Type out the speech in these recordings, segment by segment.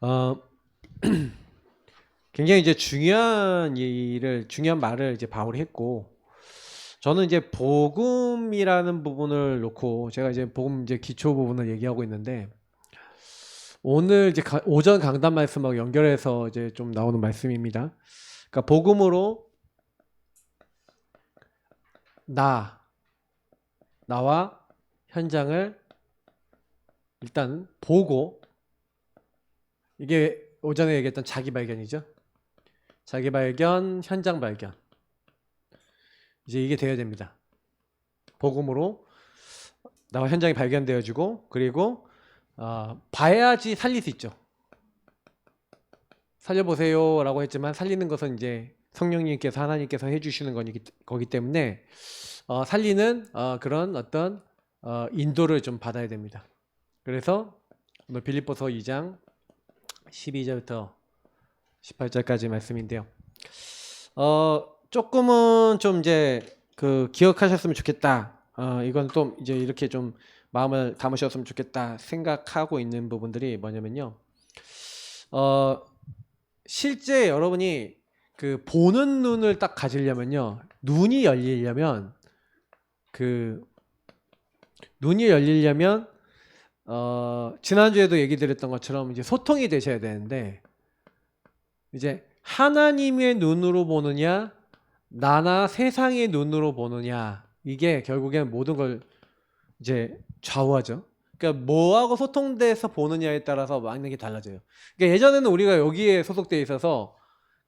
어, 굉장히 이제 중요한 말을 이제 바울이 했고, 저는 이제 복음이라는 부분을 놓고 제가 이제 복음 이제 기초 부분을 얘기하고 있는데, 오늘 이제 오전 강단 말씀하고 연결해서 이제 좀 나오는 말씀입니다. 그러니까 복음으로 나와 현장을 일단 보고, 이게 오전에 얘기했던 자기 발견이죠. 자기 발견, 현장 발견. 이제 이게 돼야 됩니다. 복음으로 나와 현장이 발견되어지고, 그리고 봐야지 살릴 수 있죠. 살려보세요 라고 했지만 살리는 것은 이제 성령님께서 하나님께서 해주시는 거기 때문에 살리는 그런 어떤 인도를 좀 받아야 됩니다. 그래서 오늘 빌립보서 2장 12절부터 18절까지 말씀인데요. 조금은 좀 이제 기억하셨으면 좋겠다. 이건 또 이제 이렇게 좀 마음을 담으셨으면 좋겠다 생각하고 있는 부분들이 뭐냐면요. 실제 여러분이 그 보는 눈을 딱 가지려면요. 눈이 열리려면 지난주에도 얘기 드렸던 것처럼 이제 소통이 되셔야 되는데, 이제 하나님의 눈으로 보느냐 나나 세상의 눈으로 보느냐, 이게 결국엔 모든 걸 이제 좌우하죠. 그러니까 뭐하고 소통돼서 보느냐에 따라서 많은 게 달라져요. 그러니까 예전에는 우리가 여기에 소속돼 있어서,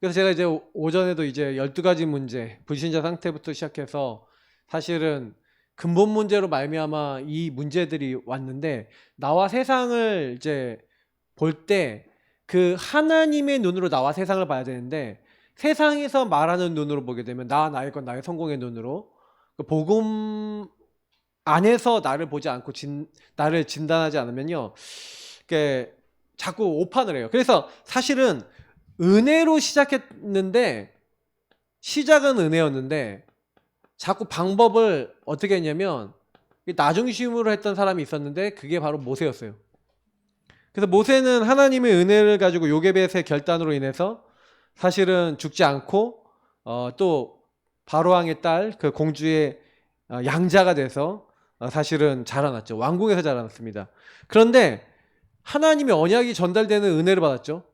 그래서 제가 이제 오전에도 이제 12가지 문제, 불신자 상태부터 시작해서 사실은 근본 문제로 말미암아 이 문제들이 왔는데, 나와 세상을 이제 볼 때 그 하나님의 눈으로 나와 세상을 봐야 되는데, 세상에서 말하는 눈으로 보게 되면 나의 것, 나의 성공의 눈으로, 그 복음 안에서 나를 보지 않고 나를 진단하지 않으면요, 그 자꾸 오판을 해요. 그래서 사실은 은혜로 시작했는데, 시작은 은혜였는데 자꾸 방법을 어떻게 했냐면 나중심으로 했던 사람이 있었는데, 그게 바로 모세였어요. 그래서 모세는 하나님의 은혜를 가지고 요게벳의 결단으로 인해서 사실은 죽지 않고 또 바로왕의 딸 그 공주의 양자가 돼서 사실은 자라났죠. 왕궁에서 자라났습니다. 그런데 하나님의 언약이 전달되는 은혜를 받았죠.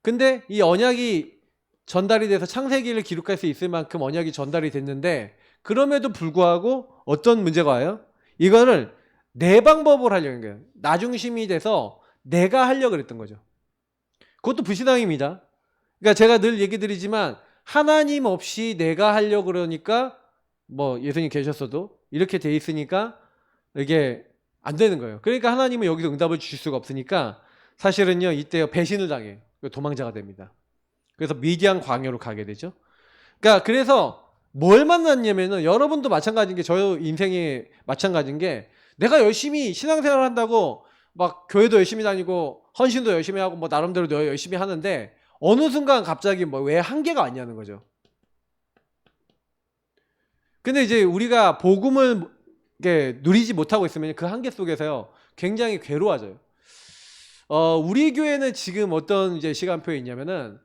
근데 이 언약이 전달이 돼서 창세기를 기록할 수 있을 만큼 언약이 전달이 됐는데, 그럼에도 불구하고 어떤 문제가 와요? 이거를 내 방법으로 하려는 거예요. 나중심이 돼서 내가 하려고 그랬던 거죠. 그것도 불신앙입니다. 그러니까 제가 늘 얘기 드리지만, 하나님 없이 내가 하려고 그러니까, 뭐 예수님 계셨어도 이렇게 돼 있으니까 이게 안 되는 거예요. 그러니까 하나님은 여기서 응답을 주실 수가 없으니까 사실은요, 이때 배신을 당해요. 도망자가 됩니다. 그래서 미디안 광야로 가게 되죠. 그러니까 그래서 뭘 만났냐면은, 여러분도 마찬가지인 게, 저 인생이 마찬가지인 게, 내가 열심히 신앙생활을 한다고 막 교회도 열심히 다니고 헌신도 열심히 하고 뭐 나름대로 열심히 하는데, 어느 순간 갑자기 뭐 왜 한계가 왔냐는 거죠. 근데 이제 우리가 복음을 누리지 못하고 있으면 그 한계 속에서요 굉장히 괴로워져요. 우리 교회는 지금 어떤 이제 시간표에 있냐면은,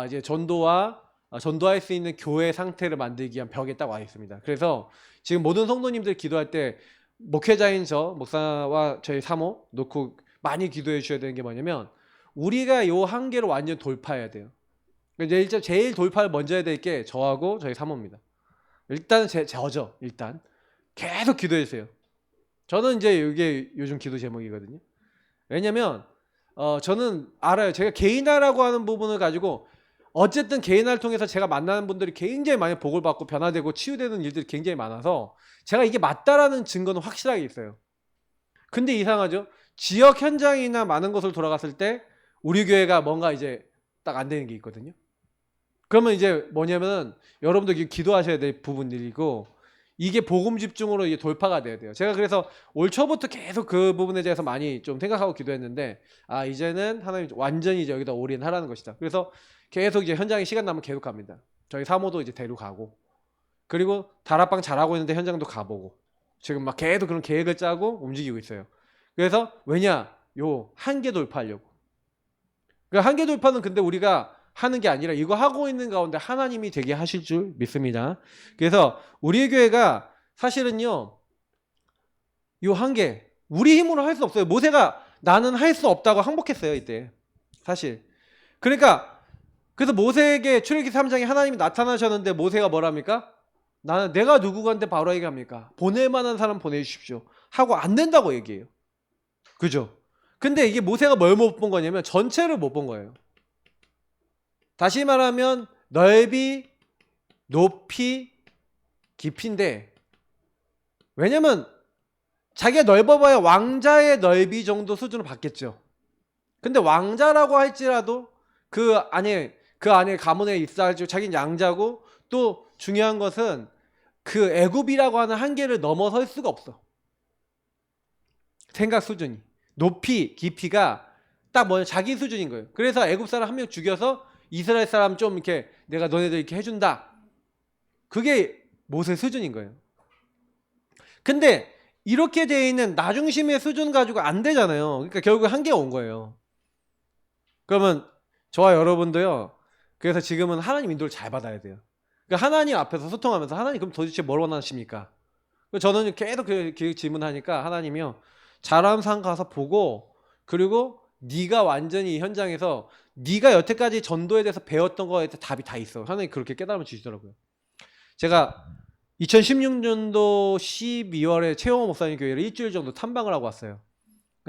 이제 전도할 수 있는 교회 상태를 만들기 위한 벽에 딱 와 있습니다. 그래서 지금 모든 성도님들 기도할 때 목회자인 저 목사와 저희 사모 놓고 많이 기도해 주셔야 되는 게 뭐냐면, 우리가 요 한계를 완전 돌파해야 돼요. 그러니까 제일 돌파를 먼저 해야 될 게 저하고 저희 사모입니다. 일단 저죠. 일단 계속 기도해 주세요. 저는 이제 이게 요즘 기도 제목이거든요. 왜냐면 저는 알아요. 제가 개인화라고 하는 부분을 가지고, 어쨌든 개인화를 통해서 제가 만나는 분들이 굉장히 많이 복을 받고 변화되고 치유되는 일들이 굉장히 많아서 제가 이게 맞다라는 증거는 확실하게 있어요. 근데 이상하죠? 지역 현장이나 많은 곳을 돌아갔을 때 우리 교회가 뭔가 이제 딱 안 되는 게 있거든요. 그러면 이제 뭐냐면, 여러분도 기도하셔야 될 부분들이고, 이게 복음 집중으로 이게 돌파가 돼야 돼요. 제가 그래서 올 초부터 계속 그 부분에 대해서 많이 좀 생각하고 기도했는데, 이제는 하나님 완전히 이제 여기다 올인하라는 것이다. 그래서 계속 이제 현장에 시간 나면 계속 갑니다. 저희 사모도 이제 데려가고, 그리고 다락방 잘하고 있는데 현장도 가보고, 지금 막 계속 그런 계획을 짜고 움직이고 있어요. 그래서 왜냐? 요 한계 돌파하려고. 그러니까 한계 돌파는 근데 우리가 하는 게 아니라 이거 하고 있는 가운데 하나님이 되게 하실 줄 믿습니다. 그래서 우리 교회가 사실은요, 요 한계 우리 힘으로 할 수 없어요. 모세가 나는 할 수 없다고 항복했어요 이때 사실. 그러니까 그래서 모세에게 출애굽기 3장에 하나님이 나타나셨는데 모세가 뭐랍니까? 나는 내가 누구한테 바로 얘기합니까? 보낼 만한 사람 보내주십시오 하고 안 된다고 얘기해요. 그죠? 근데 이게 모세가 뭘 못 본 거냐면 전체를 못 본 거예요. 다시 말하면 넓이, 높이, 깊이인데, 왜냐면 자기가 넓어봐야 왕자의 넓이 정도 수준을 받겠죠. 근데 왕자라고 할지라도 그 안에 가문에 있어야지 자기는 양자고, 또 중요한 것은 그 애굽이라고 하는 한계를 넘어설 수가 없어. 생각 수준이. 높이, 깊이가 딱 뭐냐 자기 수준인 거예요. 그래서 애굽 사람 한 명 죽여서 이스라엘 사람 좀 이렇게 내가 너네들 이렇게 해준다. 그게 모세 수준인 거예요. 근데 이렇게 돼 있는 나 중심의 수준 가지고 안 되잖아요. 그러니까 결국 한계가 온 거예요. 그러면 저와 여러분도요. 그래서 지금은 하나님 인도를 잘 받아야 돼요. 그러니까 하나님 앞에서 소통하면서 하나님 그럼 도대체 뭘 원하십니까? 저는 계속 그 질문하니까 하나님이요. 잘하는 상 가서 보고, 그리고 네가 완전히 현장에서 네가 여태까지 전도에 대해서 배웠던 거에 대해서 답이 다 있어. 하나님 그렇게 깨달음을 주시더라고요. 제가 2016년도 12월에 최홍호 목사님 교회를 일주일 정도 탐방을 하고 왔어요.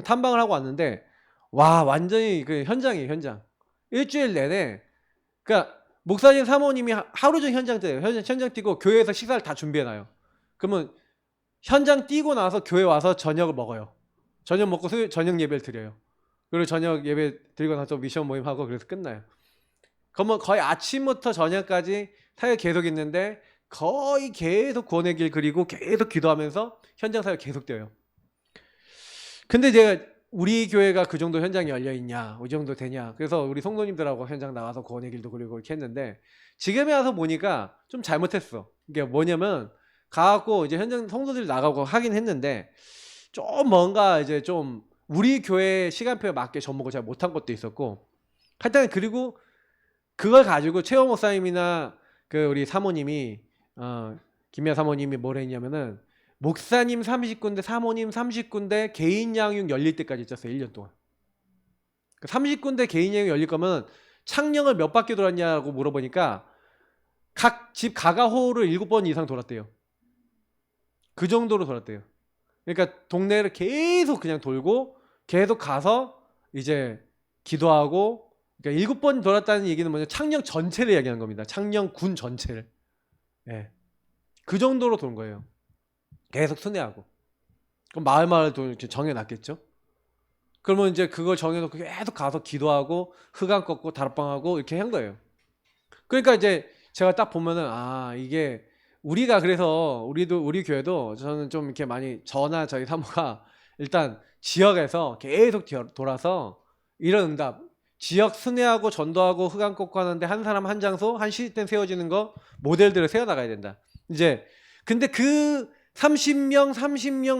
탐방을 하고 왔는데 와 완전히 그 현장이에요. 현장. 일주일 내내 그러니까 목사님 사모님이 하루 종일 현장 뛰어요. 현장 뛰고 교회에서 식사를 다 준비해놔요. 그러면 현장 뛰고 나서 교회 와서 저녁을 먹어요. 저녁 먹고 저녁 예배를 드려요. 그리고 저녁 예배 드리고 나서 미션 모임하고 그래서 끝나요. 그러면 거의 아침부터 저녁까지 사역 계속 있는데 거의 계속 구원의 길 그리고 계속 기도하면서 현장 사역 계속 돼요. 근데 제가 우리 교회가 그 정도 현장이 열려있냐, 이 정도 되냐. 그래서 우리 성도님들하고 현장 나와서 구원의 길도 그리고 이렇게 했는데 지금에 와서 보니까 좀 잘못했어. 이게 뭐냐면 가갖고 이제 현장 성도들 나가고 하긴 했는데 좀 뭔가 이제 좀 우리 교회 시간표에 맞게 접목을 잘 못한 것도 있었고, 하여튼 그리고 그걸 가지고 최호 목사님이나 그 우리 사모님이 김미아 사모님이 뭘 했냐면은 목사님 30군데 사모님 30군데 개인 양육 열릴 때까지 있었어요. 1년 동안. 30군데 개인 양육 열릴 거면 창녕을 몇 바퀴 돌았냐고 물어보니까 각 집 가가호를 7번 이상 돌았대요. 그 정도로 돌았대요. 그러니까 동네를 계속 그냥 돌고 계속 가서 이제 기도하고, 그러니까 7번 돌았다는 얘기는 뭐냐, 창녕 전체를 얘기하는 겁니다. 창녕 군 전체를. 예. 그 정도로 도는 거예요. 계속 순회하고. 그럼 마을도 이렇게 정해놨겠죠. 그러면 이제 그걸 정해놓고 계속 가서 기도하고 흑암 꺾고 다락방하고 이렇게 한 거예요. 그러니까 이제 제가 딱 보면은 이게 우리가 그래서 우리 교회도 저는 좀 이렇게 많이 저나 저희 사모가 일단 지역에서 계속 돌아서 이런 응답, 지역 순회하고 전도하고 흑암 꺾고 하는데 한 사람 한 장소 한 시스템 세워지는 거 모델들을 세워나가야 된다. 이제 근데 그 30명,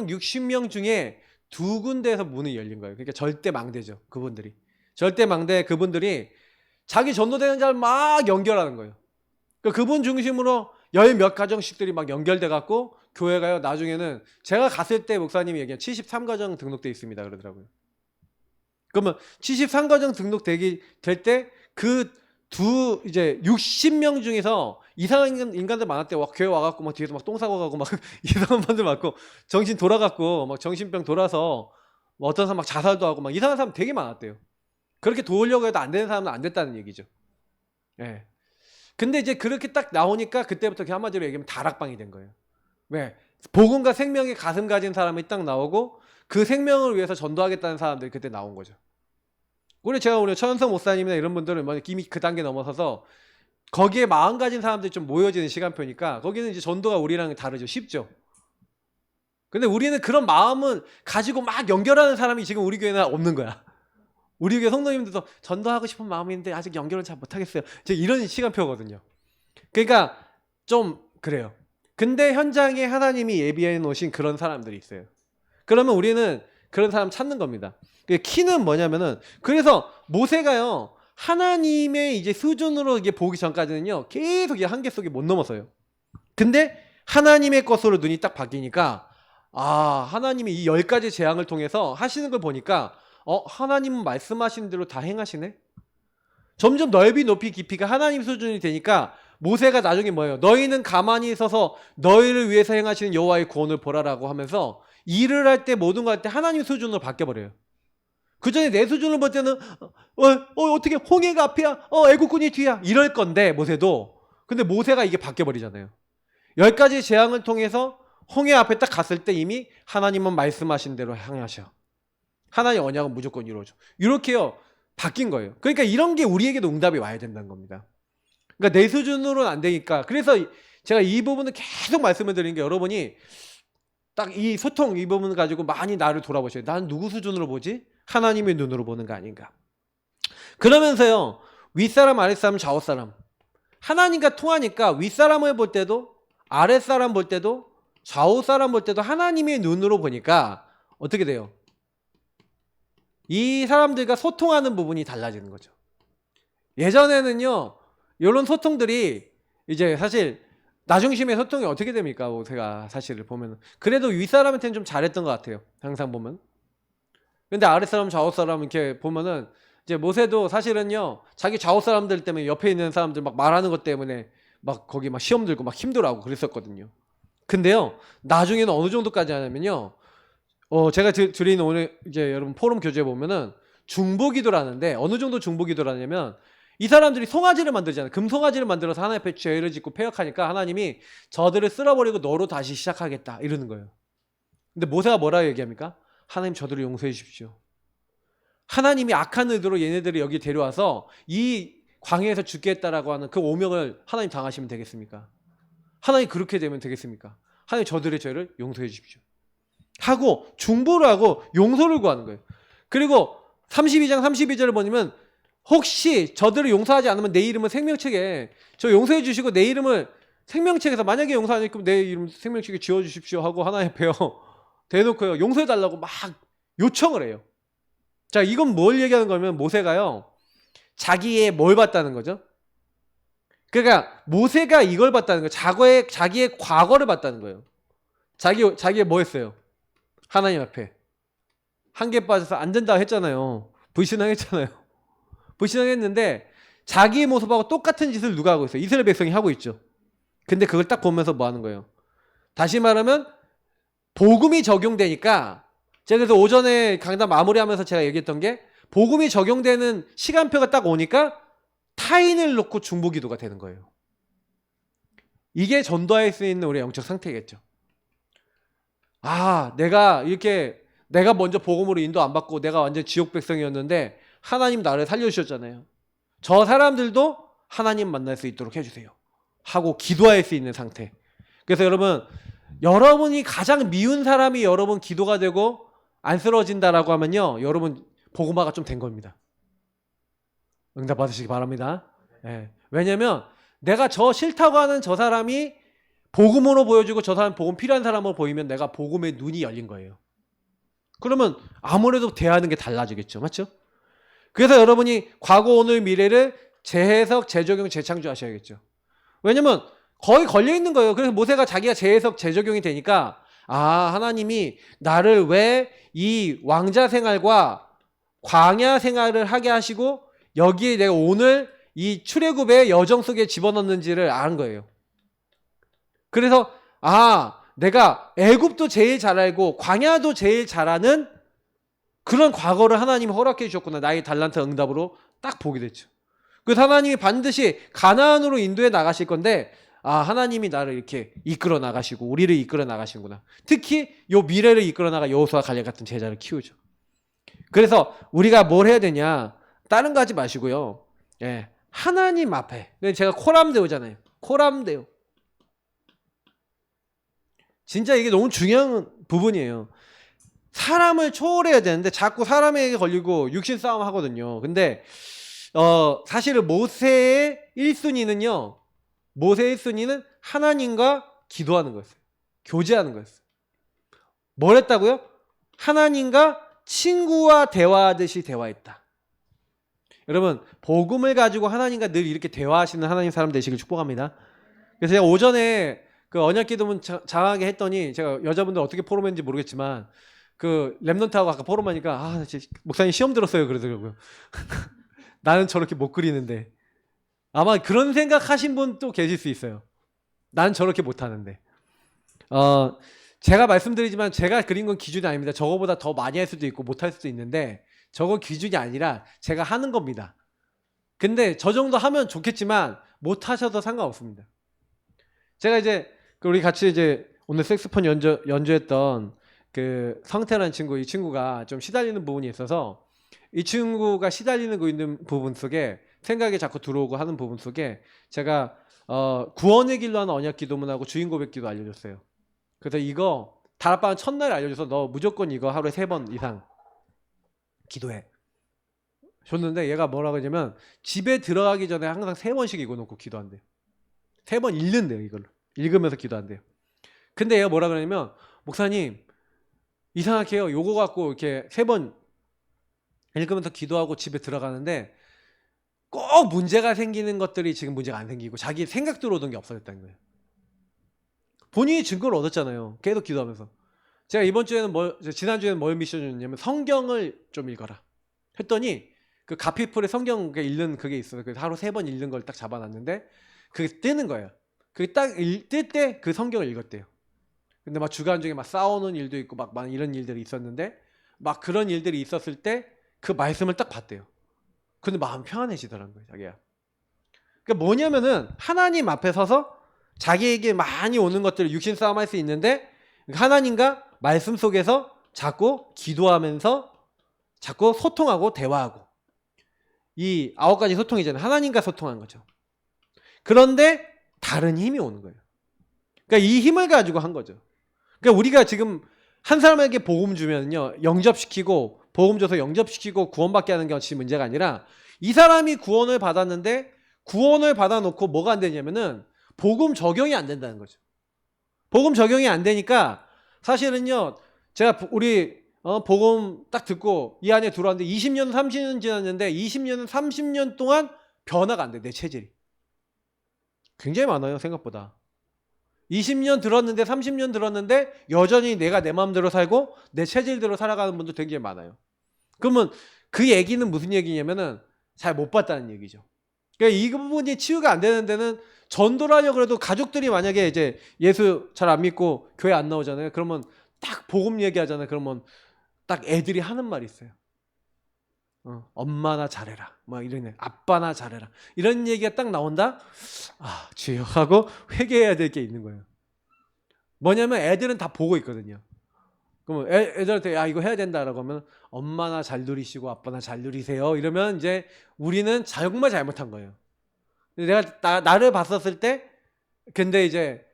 60명 중에 2군데에서 문이 열린 거예요. 그러니까 절대 망대죠. 그분들이. 절대 망대 그분들이 자기 전도되는 자를 막 연결하는 거예요. 그분 중심으로 열 몇 가정씩들이 막 연결돼 갖고 교회가요. 나중에는 제가 갔을 때 목사님이 얘기한 73가정 등록돼 있습니다. 그러더라고요. 그러면 73가정 등록될 때 그 이제 60명 중에서 이상한 인간들 많았대. 교회 와갖고 막 뒤에서 막 똥 싸고 가고 막 이상한 분들 많고 정신 돌아갖고 막 정신병 돌아서 뭐 어떤 사람 막 자살도 하고 막 이상한 사람 되게 많았대요. 그렇게 도우려고 해도 안 되는 사람은 안 됐다는 얘기죠. 예. 근데 이제 그렇게 딱 나오니까 그때부터 한마디로 얘기하면 다락방이 된 거예요. 왜? 복음과 생명의 가슴 가진 사람이 딱 나오고 그 생명을 위해서 전도하겠다는 사람들이 그때 나온 거죠. 우리 천성 목사님이나 이런 분들은 이미 그 단계 넘어서서 거기에 마음 가진 사람들이 좀 모여지는 시간표니까 거기는 이제 전도가 우리랑 다르죠. 쉽죠. 근데 우리는 그런 마음을 가지고 막 연결하는 사람이 지금 우리 교회는 없는 거야. 우리 교회 성도님들도 전도하고 싶은 마음인데 아직 연결은 잘 못하겠어요. 이런 시간표거든요. 그러니까 좀 그래요. 근데 현장에 하나님이 예비해 놓으신 그런 사람들이 있어요. 그러면 우리는 그런 사람 찾는 겁니다. 키는 뭐냐면은 그래서 모세가요 하나님의 이제 수준으로 이게 보기 전까지는요 계속 이 한계 속에 못 넘어서요. 근데 하나님의 것으로 눈이 딱 바뀌니까 아 하나님이 이 10가지 재앙을 통해서 하시는 걸 보니까 하나님은 말씀하신 대로 다 행하시네. 점점 넓이 높이 깊이가 하나님 수준이 되니까 모세가 나중에 뭐예요? 너희는 가만히 서서 너희를 위해서 행하시는 여호와의 구원을 보라라고 하면서 일을 할 때 모든 거 할 때 하나님 수준으로 바뀌어버려요. 그 전에 내 수준을 볼 때는 어떻게 홍해가 앞이야? 애국군이 뒤야? 이럴 건데 모세도. 근데 모세가 이게 바뀌어버리잖아요. 10가지 재앙을 통해서 홍해 앞에 딱 갔을 때 이미 하나님은 말씀하신 대로 행하셔. 하나님 언약은 무조건 이루어져. 이렇게요 바뀐 거예요. 그러니까 이런 게 우리에게도 응답이 와야 된다는 겁니다. 그러니까 내 수준으로는 안 되니까. 그래서 제가 이 부분을 계속 말씀을 드리는 게 여러분이 딱 이 소통 이 부분을 가지고 많이 나를 돌아보셔요. 나는 누구 수준으로 보지? 하나님의 눈으로 보는 거 아닌가. 그러면서요 윗사람 아랫사람 좌우사람 하나님과 통하니까 윗사람을 볼 때도 아랫사람 볼 때도 좌우사람 볼 때도 하나님의 눈으로 보니까 어떻게 돼요? 이 사람들과 소통하는 부분이 달라지는 거죠. 예전에는요 이런 소통들이 이제 사실 나중심의 소통이 어떻게 됩니까? 제가 사실을 보면 그래도 윗사람한테는 좀 잘했던 것 같아요. 항상 보면. 근데 아랫사람 좌우사람 이렇게 보면은 이제 모세도 사실은요 자기 좌우사람들 때문에 옆에 있는 사람들 막 말하는 것 때문에 막 거기 막 시험 들고 막 힘들어하고 그랬었거든요. 근데요 나중에는 어느 정도까지 하냐면요 제가 드리는 오늘 이제 여러분 포럼 교재 보면은 중보기도라는데 어느 정도 중보기도라냐면 이 사람들이 송아지를 만들잖아요. 금송아지를 만들어서 하나님 앞에 죄를 짓고 패역하니까 하나님이 저들을 쓸어버리고 너로 다시 시작하겠다 이러는 거예요. 근데 모세가 뭐라고 얘기합니까? 하나님 저들을 용서해 주십시오. 하나님이 악한 의도로 얘네들을 여기 데려와서 이 광야에서 죽겠다라고 하는 그 오명을 하나님 당하시면 되겠습니까? 하나님 그렇게 되면 되겠습니까? 하나님 저들의 죄를 용서해 주십시오. 하고 중보를 하고 용서를 구하는 거예요. 그리고 32장 32절을 보면 혹시 저들을 용서하지 않으면 내 이름을 생명책에 저 용서해 주시고 내 이름을 생명책에서 만약에 용서 안 했으면 내 이름 생명책에 지워주십시오 하고 하나님 앞에요 대놓고요 용서해 달라고 막 요청을 해요. 자 이건 뭘 얘기하는 거냐면 모세가요 자기의 뭘 봤다는 거죠? 그러니까 모세가 이걸 봤다는 거예요. 자기의 과거를 봤다는 거예요. 자기의 뭐 했어요? 하나님 앞에 한계 빠져서 안 된다 했잖아요. 불신앙했잖아요. 불신앙했는데 자기의 모습하고 똑같은 짓을 누가 하고 있어요? 이스라엘 백성이 하고 있죠. 근데 그걸 딱 보면서 뭐 하는 거예요? 다시 말하면 복음이 적용되니까 제가 그래서 오전에 강단 마무리하면서 제가 얘기했던 게 복음이 적용되는 시간표가 딱 오니까 타인을 놓고 중보기도가 되는 거예요. 이게 전도할 수 있는 우리의 영적 상태겠죠. 내가 먼저 복음으로 인도 안 받고 내가 완전 지옥 백성이었는데 하나님 나를 살려주셨잖아요. 저 사람들도 하나님 만날 수 있도록 해주세요 하고 기도할 수 있는 상태. 그래서 여러분이 가장 미운 사람이 여러분 기도가 되고 안쓰러워진다라고 하면요 여러분 복음화가 좀 된 겁니다. 응답 받으시기 바랍니다. 네. 왜냐면 내가 저 싫다고 하는 저 사람이 복음으로 보여주고 저 사람 복음 필요한 사람으로 보이면 내가 복음의 눈이 열린 거예요. 그러면 아무래도 대하는 게 달라지겠죠. 맞죠? 그래서 여러분이 과거 오늘 미래를 재해석 재적용 재창조 하셔야겠죠. 왜냐면 거의 걸려있는 거예요. 그래서 모세가 자기가 재해석 재적용이 되니까 하나님이 나를 왜 이 왕자 생활과 광야 생활을 하게 하시고 여기에 내가 오늘 이 출애굽의 여정 속에 집어넣는지를 아는 거예요. 그래서 내가 애굽도 제일 잘 알고 광야도 제일 잘하는 그런 과거를 하나님이 허락해 주셨구나. 나의 달란트 응답으로 딱 보게 됐죠. 그래서 하나님이 반드시 가나안으로 인도해 나가실 건데 하나님이 나를 이렇게 이끌어 나가시고 우리를 이끌어 나가시는구나. 특히 요 미래를 이끌어 나가 여호수아 갈렙 같은 제자를 키우죠. 그래서 우리가 뭘 해야 되냐? 다른 거 하지 마시고요. 예, 하나님 앞에. 제가 코람데오잖아요. 코람데오. 진짜 이게 너무 중요한 부분이에요. 사람을 초월해야 되는데 자꾸 사람에게 걸리고 육신 싸움 하거든요. 근데 사실은 모세의 1순위는요. 모세의 1순위는 하나님과 기도하는 거였어요. 교제하는 거였어요. 뭘 했다고요? 하나님과 친구와 대화하듯이 대화했다. 여러분, 복음을 가지고 하나님과 늘 이렇게 대화하시는 하나님 사람 되시길 축복합니다. 그래서 제가 오전에 그 언약 기도문 장하게 했더니, 제가 여자분들 어떻게 포럼했는지 모르겠지만 그 랩넌트하고 아까 포럼하니까 아, 목사님 시험 들었어요 그러더라고요. 나는 저렇게 못 그리는데. 아마 그런 생각하신 분 또 계실 수 있어요. 난 저렇게 못하는데. 제가 말씀드리지만 제가 그린 건 기준이 아닙니다. 저거보다 더 많이 할 수도 있고 못할 수도 있는데 저거 기준이 아니라 제가 하는 겁니다. 근데 저 정도 하면 좋겠지만 못하셔도 상관없습니다. 제가 이제 우리 같이 이제 오늘 색스폰 연주했던 그 성태라는 친구, 이 친구가 좀 시달리는 부분이 있어서 이 친구가 시달리는 거 있는 부분 속에 생각이 자꾸 들어오고 하는 부분 속에 제가 구원의 길로 하는 언약 기도문하고 주인 고백 기도 알려줬어요. 그래서 이거 다락방 첫날 알려줘서 너 무조건 이거 하루에 3번 이상 기도해 줬는데, 얘가 뭐라고 하냐면 집에 들어가기 전에 항상 3번씩 읽어놓고 기도한대요. 3번 읽는데요. 이걸로 읽으면서 기도한대요. 근데 얘가 뭐라 그러냐면, 목사님 이상하게 해요. 요거 갖고 이렇게 3번 읽으면서 기도하고 집에 들어가는데 꼭 문제가 생기는 것들이 지금 문제가 안 생기고 자기 생각대로 오던 게 없어졌다는 거예요. 본인이 증거를 얻었잖아요. 계속 기도하면서. 제가 이번 주에는 지난주에는 뭘 미션이었냐면 성경을 좀 읽어라 했더니, 그 가피풀에 성경 읽는 그게 있어요. 그래서 하루 3번 읽는 걸 딱 잡아놨는데 그게 뜨는 거예요. 그게 딱 뜰 때 그 성경을 읽었대요. 근데 막 주간 중에 막 싸우는 일도 있고 막 이런 일들이 있었는데, 막 그런 일들이 있었을 때 그 말씀을 딱 봤대요. 근데 마음 편안해지더라는 거예요, 자기야. 그러니까 뭐냐면은 하나님 앞에 서서 자기에게 많이 오는 것들을 육신 싸움 할 수 있는데 하나님과 말씀 속에서 자꾸 기도하면서 자꾸 소통하고 대화하고, 이 9가지 소통이잖아요. 하나님과 소통하는 거죠. 그런데 다른 힘이 오는 거예요. 그러니까 이 힘을 가지고 한 거죠. 그러니까 우리가 지금 한 사람에게 복음 주면요, 영접시키고 복음 줘서 영접시키고 구원받게 하는 것이 문제가 아니라, 이 사람이 구원을 받았는데 구원을 받아놓고 뭐가 안 되냐면은 복음 적용이 안 된다는 거죠. 복음 적용이 안 되니까 사실은요, 제가 우리 복음 딱 듣고 이 안에 들어왔는데 20년 30년 지났는데 20년 30년 동안 변화가 안 돼. 내 체질이 굉장히 많아요, 생각보다. 20년 들었는데 30년 들었는데 여전히 내가 내 마음대로 살고 내 체질대로 살아가는 분도 되게 많아요. 그러면 그 얘기는 무슨 얘기냐면은 잘 못 봤다는 얘기죠. 그러니까 이 부분이 치유가 안 되는 데는, 전도를 하려고 해도 가족들이 만약에 이제 예수 잘 안 믿고 교회 안 나오잖아요. 그러면 딱 복음 얘기하잖아요. 그러면 딱 애들이 하는 말이 있어요. 엄마나 잘해라, 막 이런, 아빠나 잘해라, 이런 얘기가 딱 나온다. 아, 주여 하고 회개해야 될 게 있는 거예요. 뭐냐면 애들은 다 보고 있거든요. 그러면 애들한테 야 이거 해야 된다라고 하면 엄마나 잘 누리시고 아빠나 잘 누리세요 이러면 이제 우리는 정말 잘못한 거예요. 내가 나를 봤었을 때, 근데 이제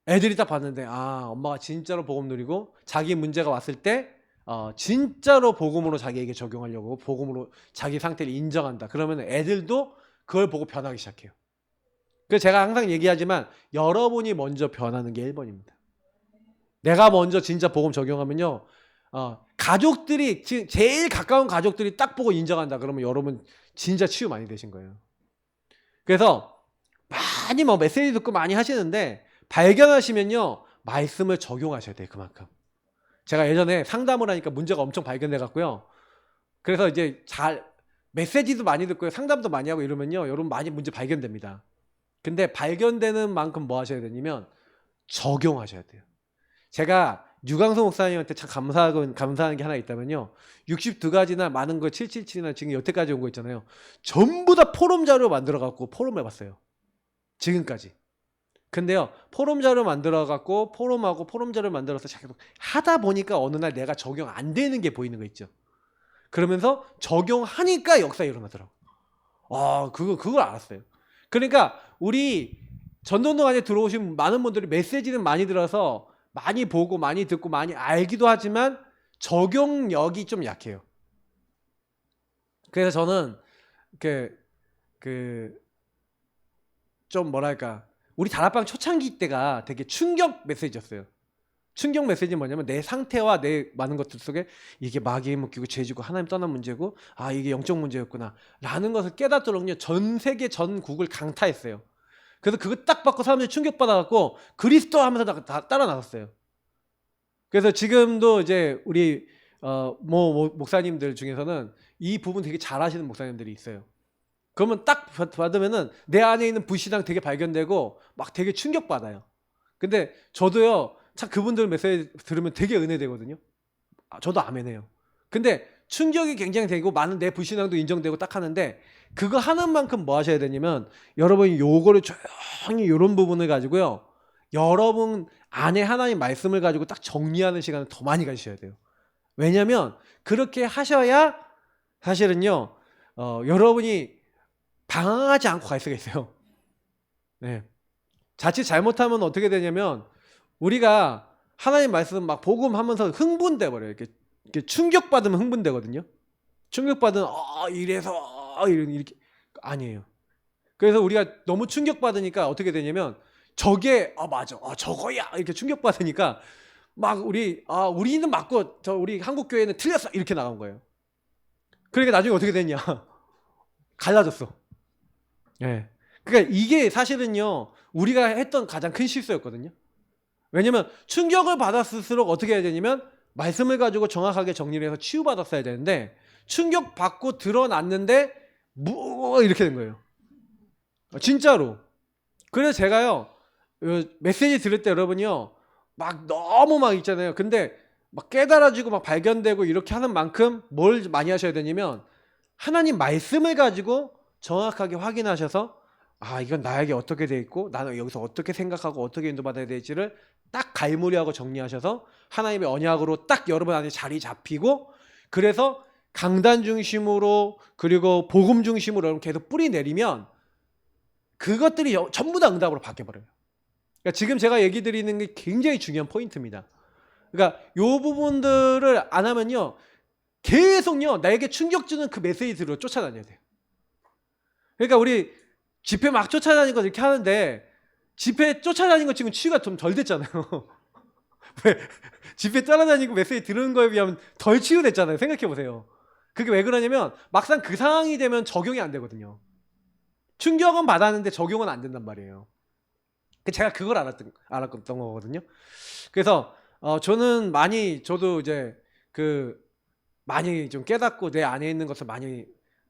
애들이 딱 봤는데 아, 엄마가 진짜로 복음 누리고 자기 문제가 왔을 때 진짜로 복음으로 자기에게 적용하려고 복음으로 자기 상태를 인정한다. 그러면 애들도 그걸 보고 변하기 시작해요. 그래서 제가 항상 얘기하지만 여러분이 먼저 변하는 게 1번입니다. 내가 먼저 진짜 복음 적용하면요, 가족들이, 제일 가까운 가족들이 딱 보고 인정한다. 그러면 여러분 진짜 치유 많이 되신 거예요. 그래서 많이 메시지 듣고 많이 하시는데 발견하시면요, 말씀을 적용하셔야 돼요. 그만큼. 제가 예전에 상담을 하니까 문제가 엄청 발견돼 갖고요. 그래서 이제 메시지도 많이 듣고요, 상담도 많이 하고 이러면요, 여러분 많이 문제 발견됩니다. 근데 발견되는 만큼 뭐 하셔야 되냐면 적용하셔야 돼요. 제가 유광수 목사님한테 참 감사한 게 하나 있다면요, 62가지나 많은 거 777이나 지금 여태까지 온 거 있잖아요. 전부 다 포럼 자료 만들어 갖고 포럼 해봤어요, 지금까지. 근데요, 포럼 자료 만들어 갖고 포럼하고 포럼 자료 만들어서 계속 하다 보니까 어느 날 내가 적용 안 되는 게 보이는 거 있죠. 그러면서 적용하니까 역사 일어나더라고. 그걸 알았어요. 그러니까 우리 전도동 안에 들어오신 많은 분들이 메시지는 많이 들어서 많이 보고 많이 듣고 많이 알기도 하지만 적용력이 좀 약해요. 그래서 저는 좀 뭐랄까, 우리 다락방 초창기 때가 되게 충격 메시지였어요. 충격 메시지는 뭐냐면 내 상태와 내 많은 것들 속에 이게 마귀에 묶이고 죄지고 하나님 떠난 문제고 아 이게 영적 문제였구나 라는 것을 깨닫도록요 전 세계 전국을 강타했어요. 그래서 그거 딱 받고 사람들이 충격받아갖고 그리스도 하면서 다 따라 나갔어요. 그래서 지금도 이제 우리 목사님들 중에서는 이 부분 되게 잘하시는 목사님들이 있어요. 그러면 딱 받으면은 내 안에 있는 불신앙 되게 발견되고 막 되게 충격받아요. 근데 저도요 참 그분들 메시지 들으면 되게 은혜되거든요. 저도 아멘해요. 근데 충격이 굉장히 되고 많은 내 불신앙도 인정되고 딱 하는데 그거 하는 만큼 뭐 하셔야 되냐면 여러분이 요거를 조용히 이런 부분을 가지고요 여러분 안에 하나님 말씀을 가지고 딱 정리하는 시간을 더 많이 가지셔야 돼요. 왜냐면 그렇게 하셔야 사실은요 여러분이 방황하지 않고 갈 수가 있어요. 네. 자칫 잘못하면 어떻게 되냐면 우리가 하나님 말씀 막 복음하면서 흥분돼 버려요. 이렇게 충격받으면 흥분되거든요. 충격받으면 이래서 이렇게 아니에요. 그래서 우리가 너무 충격받으니까 어떻게 되냐면 저게 맞아 저거야 이렇게 충격받으니까 막 우리는 맞고 우리 한국 교회는 틀렸어 이렇게 나간 거예요. 그러니까 나중에 어떻게 됐냐 갈라졌어. 예. 그러니까 이게 사실은요 우리가 했던 가장 큰 실수였거든요. 왜냐면 충격을 받았을수록 어떻게 해야 되냐면 말씀을 가지고 정확하게 정리를 해서 치유받았어야 되는데 충격받고 드러났는데 이렇게 된 거예요. 진짜로. 그래서 제가요 메시지 들을 때 여러분이요 막 너무 막 있잖아요. 근데 막 깨달아지고 막 발견되고 이렇게 하는 만큼 뭘 많이 하셔야 되냐면 하나님 말씀을 가지고 정확하게 확인하셔서 이건 나에게 어떻게 돼 있고 나는 여기서 어떻게 생각하고 어떻게 인도받아야 될지를 딱 갈무리하고 정리하셔서 하나님의 언약으로 딱 여러분 안에 자리 잡히고 그래서 강단 중심으로 그리고 복음 중심으로 여러분 계속 뿌리 내리면 그것들이 전부 다 응답으로 바뀌어버려요. 그러니까 지금 제가 얘기 드리는 게 굉장히 중요한 포인트입니다. 그러니까 요 부분들을 안 하면요 계속요 나에게 충격 주는 그 메시지로 쫓아다녀야 돼요. 그러니까 우리 집회 막 쫓아다니고 이렇게 하는데 집회 쫓아다니는 거 지금 치유가 좀 덜 됐잖아요. 왜? 집회 따라다니고 메시지 들은 거에 비하면 덜 치유됐잖아요. 생각해보세요. 그게 왜 그러냐면 막상 그 상황이 되면 적용이 안 되거든요. 충격은 받았는데 적용은 안 된단 말이에요. 제가 그걸 알았던 거거든요. 그래서 저는 저도 이제 많이 좀 깨닫고 내 안에 있는 것을 많이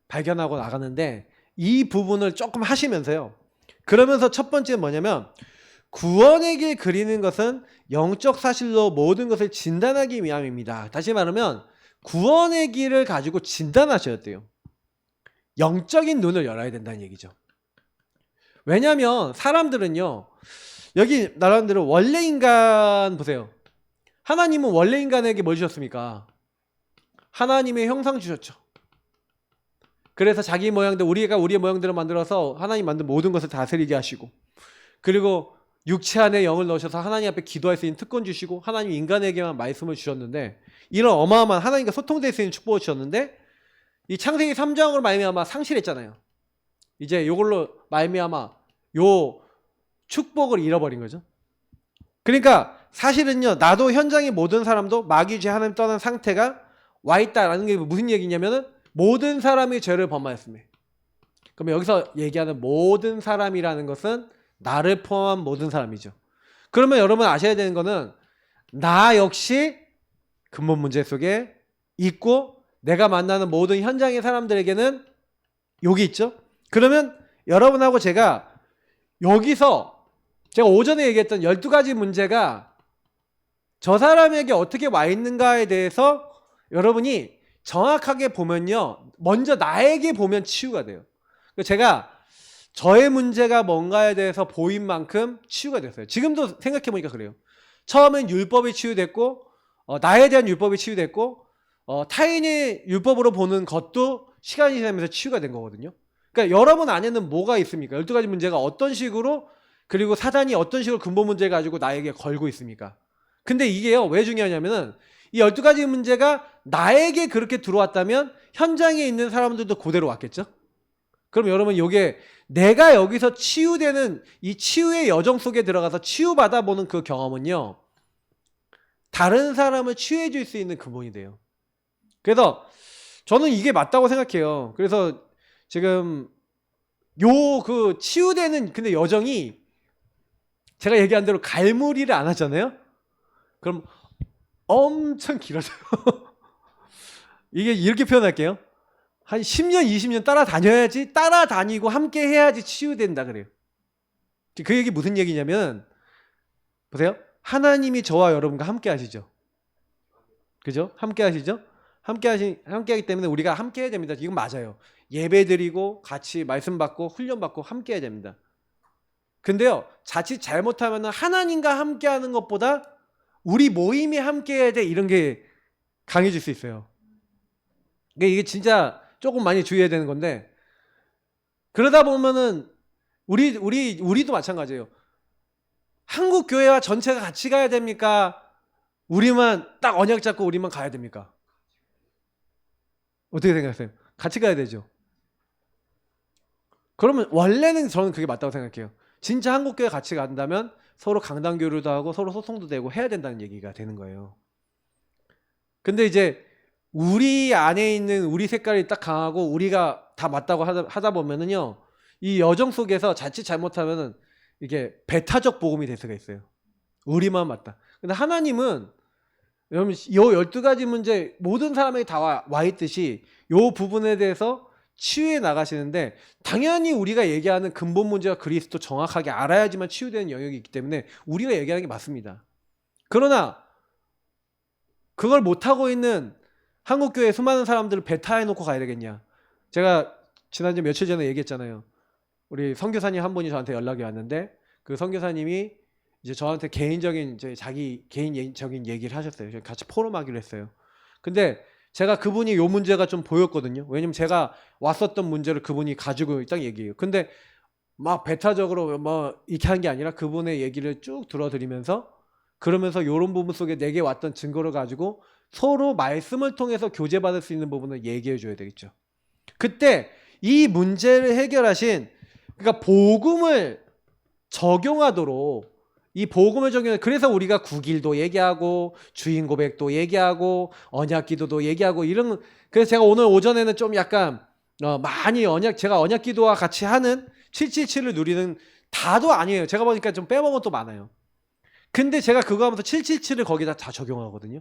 발견하고 나가는데 이 부분을 조금 하시면서요. 그러면서 첫 번째는 뭐냐면 구원의 길 그리는 것은 영적 사실로 모든 것을 진단하기 위함입니다. 다시 말하면 구원의 길을 가지고 진단하셔야 돼요. 영적인 눈을 열어야 된다는 얘기죠. 왜냐하면 사람들은요. 여기 나름대로 원래 인간 보세요. 하나님은 원래 인간에게 뭘 주셨습니까? 하나님의 형상 주셨죠. 그래서 자기 모양대로 우리가 우리의 모양대로 만들어서 하나님 만든 모든 것을 다스리게 하시고 그리고 육체 안에 영을 넣으셔서 하나님 앞에 기도할 수 있는 특권 주시고 하나님 인간에게만 말씀을 주셨는데 이런 어마어마한 하나님과 소통될 수 있는 축복을 주셨는데 이 창세기 3장으로 말미암아 상실했잖아요. 이제 요걸로 말미암아 요 축복을 잃어버린 거죠. 그러니까 사실은요 나도 현장의 모든 사람도 마귀 죄 하나님 떠난 상태가 와 있다라는 게 무슨 얘기냐면은 모든 사람이 죄를 범하였습니다. 그러면 여기서 얘기하는 모든 사람이라는 것은 나를 포함한 모든 사람이죠. 그러면 여러분 아셔야 되는 거는 나 역시 근본 문제 속에 있고 내가 만나는 모든 현장의 사람들에게는 여기 있죠. 그러면 여러분하고 제가 여기서 제가 오전에 얘기했던 12가지 문제가 저 사람에게 어떻게 와 있는가에 대해서 여러분이 정확하게 보면요. 먼저 나에게 보면 치유가 돼요. 제가 저의 문제가 뭔가에 대해서 보인 만큼 치유가 됐어요. 지금도 생각해보니까 그래요. 처음엔 율법이 치유됐고 나에 대한 율법이 치유됐고 타인의 율법으로 보는 것도 시간이 지나면서 치유가 된 거거든요. 그러니까 여러분 안에는 뭐가 있습니까? 12가지 문제가 어떤 식으로 그리고 사단이 어떤 식으로 근본 문제를 가지고 나에게 걸고 있습니까? 근데 이게요. 왜 중요하냐면은 이 12가지 문제가 나에게 그렇게 들어왔다면 현장에 있는 사람들도 그대로 왔겠죠? 그럼 여러분 이게 내가 여기서 치유되는 이 치유의 여정 속에 들어가서 치유받아 보는 그 경험은요. 다른 사람을 치유해 줄 수 있는 근본이 돼요. 그래서 저는 이게 맞다고 생각해요. 그래서 지금 요 그 치유되는 근데 여정이 제가 얘기한 대로 갈무리를 안 하잖아요. 그럼 엄청 길어져요. 이게 이렇게 표현할게요. 한 10년, 20년 따라다녀야지, 따라다니고 함께 해야지 치유된다 그래요. 그 얘기 무슨 얘기냐면, 보세요. 하나님이 저와 여러분과 함께 하시죠. 그죠? 함께 하시죠? 함께 하기 때문에 우리가 함께 해야 됩니다. 이건 맞아요. 예배 드리고, 같이 말씀 받고, 훈련 받고, 함께 해야 됩니다. 근데요, 자칫 잘못하면 하나님과 함께 하는 것보다 우리 모임이 함께 해야 돼. 이런 게 강해질 수 있어요. 이게 진짜 조금 많이 주의해야 되는 건데, 그러다 보면은 우리도 마찬가지예요. 한국 교회와 전체가 같이 가야 됩니까? 우리만 딱 언약 잡고 우리만 가야 됩니까? 어떻게 생각하세요? 같이 가야 되죠. 그러면 원래는 저는 그게 맞다고 생각해요. 진짜 한국 교회 같이 간다면 서로 강단 교류도 하고 서로 소통도 되고 해야 된다는 얘기가 되는 거예요. 근데 이제 우리 안에 있는 우리 색깔이 딱 강하고 우리가 다 맞다고 하다 보면은요, 이 여정 속에서 자칫 잘못하면은 이게 배타적 복음이 될 수가 있어요. 우리만 맞다. 근데 하나님은 여러분 요 12가지 문제 모든 사람에게 다 와 있듯이 요 부분에 대해서 치유해 나가시는데, 당연히 우리가 얘기하는 근본 문제와 그리스도 정확하게 알아야지만 치유되는 영역이 있기 때문에 우리가 얘기하는 게 맞습니다. 그러나 그걸 못하고 있는 한국교회 수많은 사람들을 배타해놓고 가야 되겠냐. 제가 지난주 며칠 전에 얘기했잖아요. 우리 선교사님 한 분이 저한테 연락이 왔는데, 그 선교사님이 이제 저한테 개인적인 자기 개인적인 얘기를 하셨어요. 같이 포럼하기로 했어요. 근데 제가 그분이 요 문제가 좀 보였거든요. 왜냐면 제가 왔었던 문제를 그분이 가지고 딱 얘기해요. 근데 막 배타적으로 뭐 이렇게 한 게 아니라 그분의 얘기를 쭉 들어드리면서, 그러면서 요런 부분 속에 내게 왔던 증거를 가지고 서로 말씀을 통해서 교제받을 수 있는 부분을 얘기해 줘야 되겠죠. 그때 이 문제를 해결하신, 그러니까 복음을 적용하도록, 이 복음을 적용해, 그래서 우리가 구길도 얘기하고 주인 고백도 얘기하고 언약 기도도 얘기하고 이런. 그래서 제가 오늘 오전에는 좀 약간 많이 제가 언약 기도와 같이 하는 777을 누리는 다도 아니에요. 제가 보니까 좀 빼먹은 것도 많아요. 근데 제가 그거 하면서 777을 거기다 다 적용하거든요.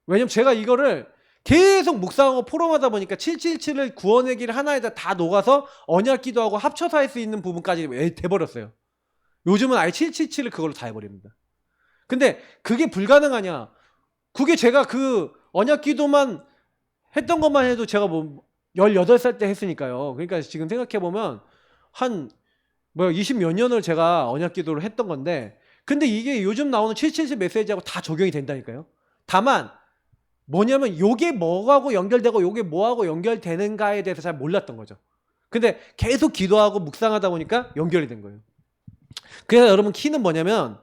왜냐면 제가 이거를 계속 묵상하고 포럼하다 보니까 777을 구원의 길 하나에다 다 녹아서 언약 기도하고 합쳐서 할 수 있는 부분까지 돼버렸어요. 요즘은 아예 777을 그걸로 다 해버립니다. 근데 그게 불가능하냐? 그게 제가 그 언약 기도만 했던 것만 해도 제가 뭐 18살 때 했으니까요. 그러니까 지금 생각해보면 한 20 몇 년을 제가 언약 기도를 했던 건데, 근데 이게 요즘 나오는 777 메시지하고 다 적용이 된다니까요. 다만 뭐냐면 요게 뭐하고 연결되고 요게 뭐하고 연결되는가에 대해서 잘 몰랐던 거죠. 근데 계속 기도하고 묵상하다 보니까 연결이 된 거예요. 그래서 여러분 키는 뭐냐면,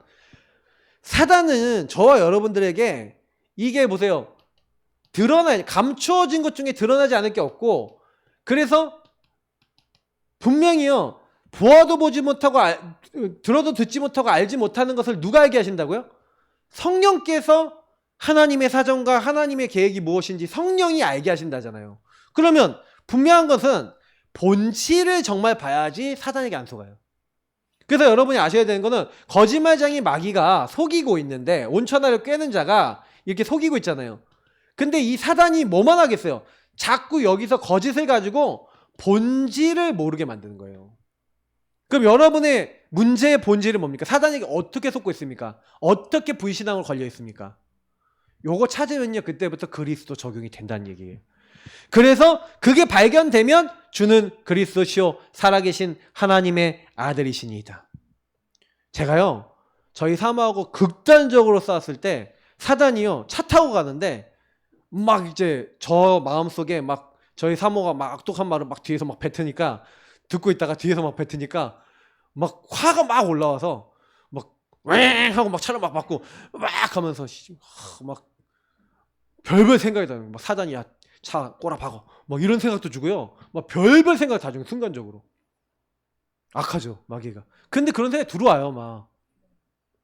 사단은 저와 여러분들에게 이게 보세요, 감추어진 것 중에 드러나지 않을 게 없고, 그래서 분명히요, 보아도 보지 못하고 들어도 듣지 못하고 알지 못하는 것을 누가 알게 하신다고요? 성령께서 하나님의 사정과 하나님의 계획이 무엇인지 성령이 알게 하신다잖아요. 그러면 분명한 것은 본질을 정말 봐야지 사단에게 안 속아요. 그래서 여러분이 아셔야 되는 거는, 거짓말쟁이 마귀가 속이고 있는데, 온천하를 꿰는 자가 이렇게 속이고 있잖아요. 근데 이 사단이 뭐만 하겠어요? 자꾸 여기서 거짓을 가지고 본질을 모르게 만드는 거예요. 그럼 여러분의 문제의 본질은 뭡니까? 사단에게 어떻게 속고 있습니까? 어떻게 불신앙으로 걸려 있습니까? 요거 찾으면요, 그때부터 그리스도 적용이 된다는 얘기예요. 그래서 그게 발견되면 주는 그리스도시요 살아계신 하나님의 아들이시니이다. 제가요, 저희 사모하고 극단적으로 싸웠을 때 사단이요, 차 타고 가는데 막 이제 저 마음속에 막 저희 사모가 막 악독한 말을 막 뒤에서 막 뱉으니까, 듣고 있다가 뒤에서 막 뱉으니까 막 화가 막 올라와서 막 왱 하고 막 차를 막 막고 막 하면서 막 별별 생각이 나는 거예요. 막 사단이 야 차 꼬라 박어 막 이런 생각도 주고요. 막 별별 생각 다 주고, 순간적으로 악하죠 마귀가. 근데 그런 생각이 들어와요 막.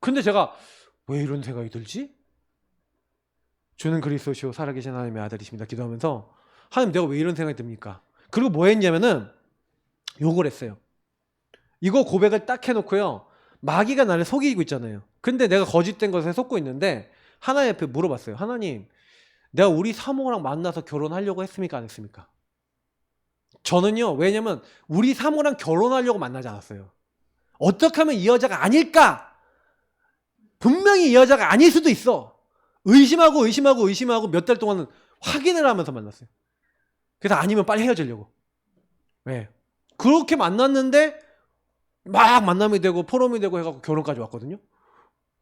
근데 제가 왜 이런 생각이 들지? 주는 그리스도시요 살아계신 하나님의 아들이십니다. 기도하면서 하나님 내가 왜 이런 생각이 듭니까? 그리고 뭐 했냐면은 욕을 했어요. 이거 고백을 딱 해놓고요. 마귀가 나를 속이고 있잖아요. 근데 내가 거짓된 것에 속고 있는데 하나님 앞에 물어봤어요. 하나님, 내가 우리 사모랑 만나서 결혼하려고 했습니까? 안 했습니까? 저는요. 왜냐면 우리 사모랑 결혼하려고 만나지 않았어요. 어떻게 하면 이 여자가 아닐까? 분명히 이 여자가 아닐 수도 있어. 의심하고 몇 달 동안은 확인을 하면서 만났어요. 그래서 아니면 빨리 헤어지려고. 왜? 그렇게 만났는데 막 만남이 되고 포럼이 되고 해갖고 결혼까지 왔거든요.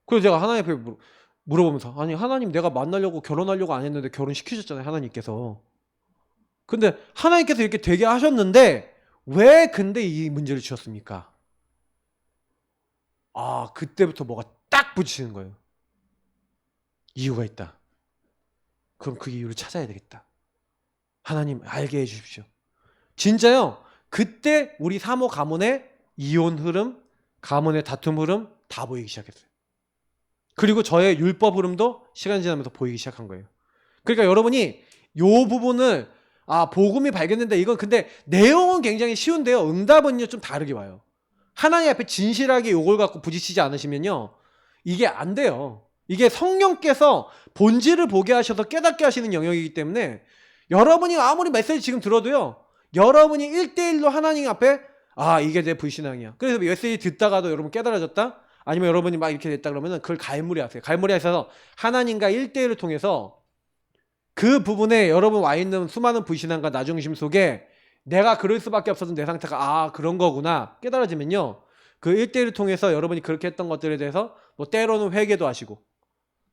그래서 제가 하나님 앞에 물어보면서 아니 하나님 내가 만나려고 결혼하려고 안 했는데 결혼시키셨잖아요. 하나님께서. 근데 하나님께서 이렇게 되게 하셨는데 왜 근데 이 문제를 주셨습니까? 아 그때부터 뭐가 딱 부딪히는 거예요. 이유가 있다. 그럼 그 이유를 찾아야 되겠다. 하나님 알게 해주십시오. 진짜요. 그때 우리 사모 가문의 이혼 흐름, 가문의 다툼 흐름 다 보이기 시작했어요. 그리고 저의 율법 흐름도 시간이 지나면서 보이기 시작한 거예요. 그러니까 여러분이 요 부분을 복음이 발견된다. 이건 근데 내용은 굉장히 쉬운데요. 응답은요 좀 다르게 와요. 하나님 앞에 진실하게 요걸 갖고 부딪히지 않으시면요 이게 안 돼요. 이게 성령께서 본질을 보게 하셔서 깨닫게 하시는 영역이기 때문에 여러분이 아무리 메시지 지금 들어도요 여러분이 1대1로 하나님 앞에 이게 내 불신앙이야. 그래서 메시지 듣다가도 여러분 깨달아졌다? 아니면 여러분이 막 이렇게 됐다 그러면 그걸 갈무리 하세요. 갈무리 하셔서 하나님과 1대1을 통해서 그 부분에 여러분 와 있는 수많은 불신앙과 나중심 속에 내가 그럴 수밖에 없어서 내 상태가 그런 거구나 깨달아지면요 그 1대1을 통해서 여러분이 그렇게 했던 것들에 대해서 뭐 때로는 회개도 하시고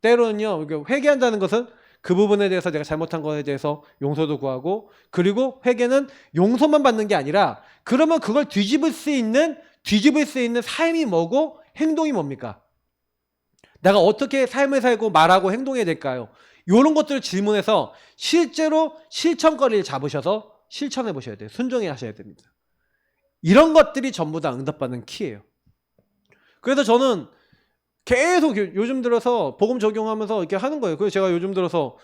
때로는요 회개한다는 것은 그 부분에 대해서 내가 잘못한 것에 대해서 용서도 구하고 그리고 회개는 용서만 받는 게 아니라 그러면 그걸 뒤집을 수 있는 삶이 뭐고 행동이 뭡니까? 내가 어떻게 삶을 살고 말하고 행동해야 될까요? 이런 것들을 질문해서 실제로 실천거리를 잡으셔서 실천해 보셔야 돼요. 순종해 하셔야 됩니다. 이런 것들이 전부 다 응답받는 키예요. 그래서 저는 계속 요즘 들어서 복음 적용하면서 이렇게 하는 거예요. 그래서 제가 요즘 들어서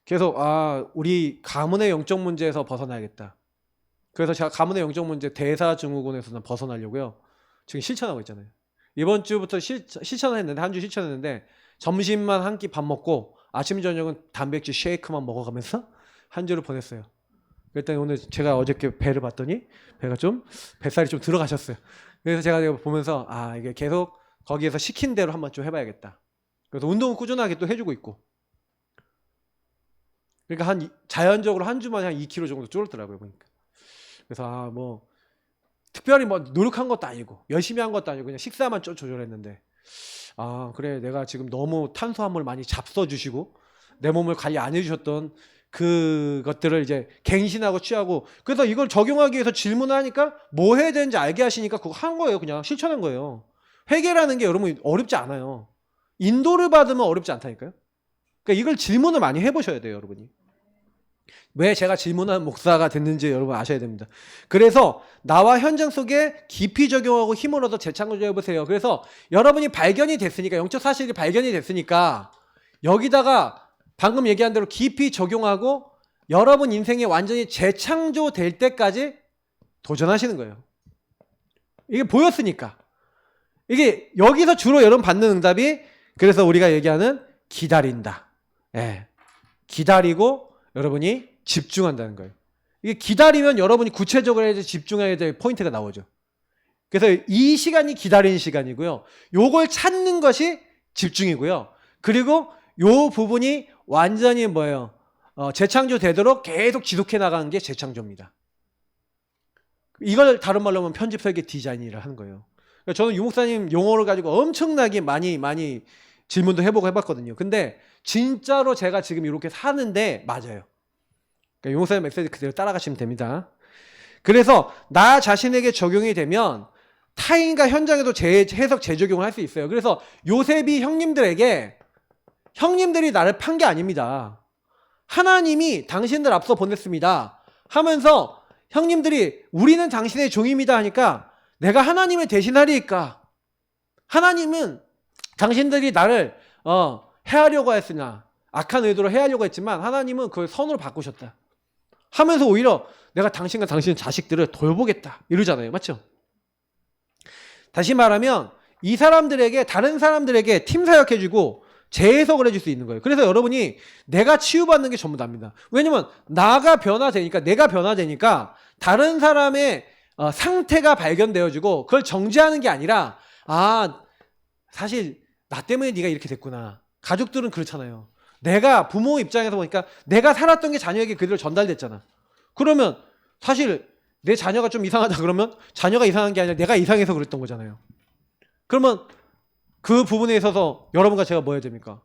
계속 우리 가문의 영적 문제에서 벗어나야겠다. 그래서 제가 가문의 영적 문제 대사증후군에서는 벗어나려고요. 지금 실천하고 있잖아요. 이번 주부터 실천을 했는데 한 주 실천했는데 점심만 한 끼 밥 먹고 아침 저녁은 단백질 쉐이크만 먹어가면서 한 주를 보냈어요. 그랬더니 오늘 제가 어저께 배를 봤더니 배가 좀 뱃살이 좀 들어가셨어요. 그래서 제가 보면서 이게 계속 거기에서 시킨 대로 한번 좀 해봐야겠다. 그래서 운동은 꾸준하게 또 해주고 있고. 그러니까 자연적으로 한 주만에 한 2kg 정도 줄었더라고요 보니까. 그래서 뭐 특별히 뭐 노력한 것도 아니고 열심히 한 것도 아니고 그냥 식사만 좀 조절했는데 그래 내가 지금 너무 탄수화물 많이 잡숴주시고 내 몸을 관리 안 해주셨던 그것들을 이제 갱신하고 취하고 그래서 이걸 적용하기 위해서 질문을 하니까 뭐 해야 되는지 알게 하시니까 그거 한 거예요. 그냥 실천한 거예요. 회개라는 게 여러분 어렵지 않아요. 인도를 받으면 어렵지 않다니까요. 그러니까 이걸 질문을 많이 해보셔야 돼요. 여러분이. 왜 제가 질문한 목사가 됐는지 여러분 아셔야 됩니다. 그래서 나와 현장 속에 깊이 적용하고 힘을 얻어 재창조해 보세요. 그래서 여러분이 발견이 됐으니까 영적 사실이 발견이 됐으니까 여기다가 방금 얘기한 대로 깊이 적용하고 여러분 인생에 완전히 재창조될 때까지 도전하시는 거예요. 이게 보였으니까. 이게 여기서 주로 여러분 받는 응답이 그래서 우리가 얘기하는 기다린다. 기다리고 여러분이 집중한다는 거예요. 이게 기다리면 여러분이 구체적으로 해야 집중해야 될 포인트가 나오죠. 그래서 이 시간이 기다리는 시간이고요. 요걸 찾는 것이 집중이고요. 그리고 요 부분이 완전히 뭐예요? 재창조되도록 계속 지속해 나가는 게 재창조입니다. 이걸 다른 말로 하면 편집 설계 디자인이라 하는 거예요. 그러니까 저는 유목사님 용어를 가지고 엄청나게 많이 질문도 해보고 해봤거든요. 근데 진짜로 제가 지금 이렇게 사는데 맞아요. 그러니까 유목사님 메시지 그대로 따라가시면 됩니다. 그래서 나 자신에게 적용이 되면 타인과 현장에도 해석 재적용을 할 수 있어요. 그래서 요셉이 형님들이 나를 판 게 아닙니다. 하나님이 당신들 앞서 보냈습니다 하면서 형님들이 우리는 당신의 종입니다 하니까 내가 하나님을 대신하리까? 하나님은 당신들이 나를 해하려고 했으나 악한 의도로 해하려고 했지만 하나님은 그걸 선으로 바꾸셨다 하면서 오히려 내가 당신과 당신의 자식들을 돌보겠다 이러잖아요. 맞죠? 다시 말하면 이 사람들에게 다른 사람들에게 팀 사역해주고 재해석을 해줄 수 있는 거예요. 그래서 여러분이 내가 치유받는 게 전부 답니다. 왜냐면 나가 변화되니까 내가 변화되니까 다른 사람의 상태가 발견되어지고 그걸 정죄하는 게 아니라 아 사실 나 때문에 네가 이렇게 됐구나. 가족들은 그렇잖아요. 내가 부모 입장에서 보니까 내가 살았던 게 자녀에게 그대로 전달됐잖아. 그러면 사실 내 자녀가 좀 이상하다 그러면 자녀가 이상한 게 아니라 내가 이상해서 그랬던 거잖아요. 그러면 그 부분에 있어서 여러분과 제가 뭐 해야 됩니까?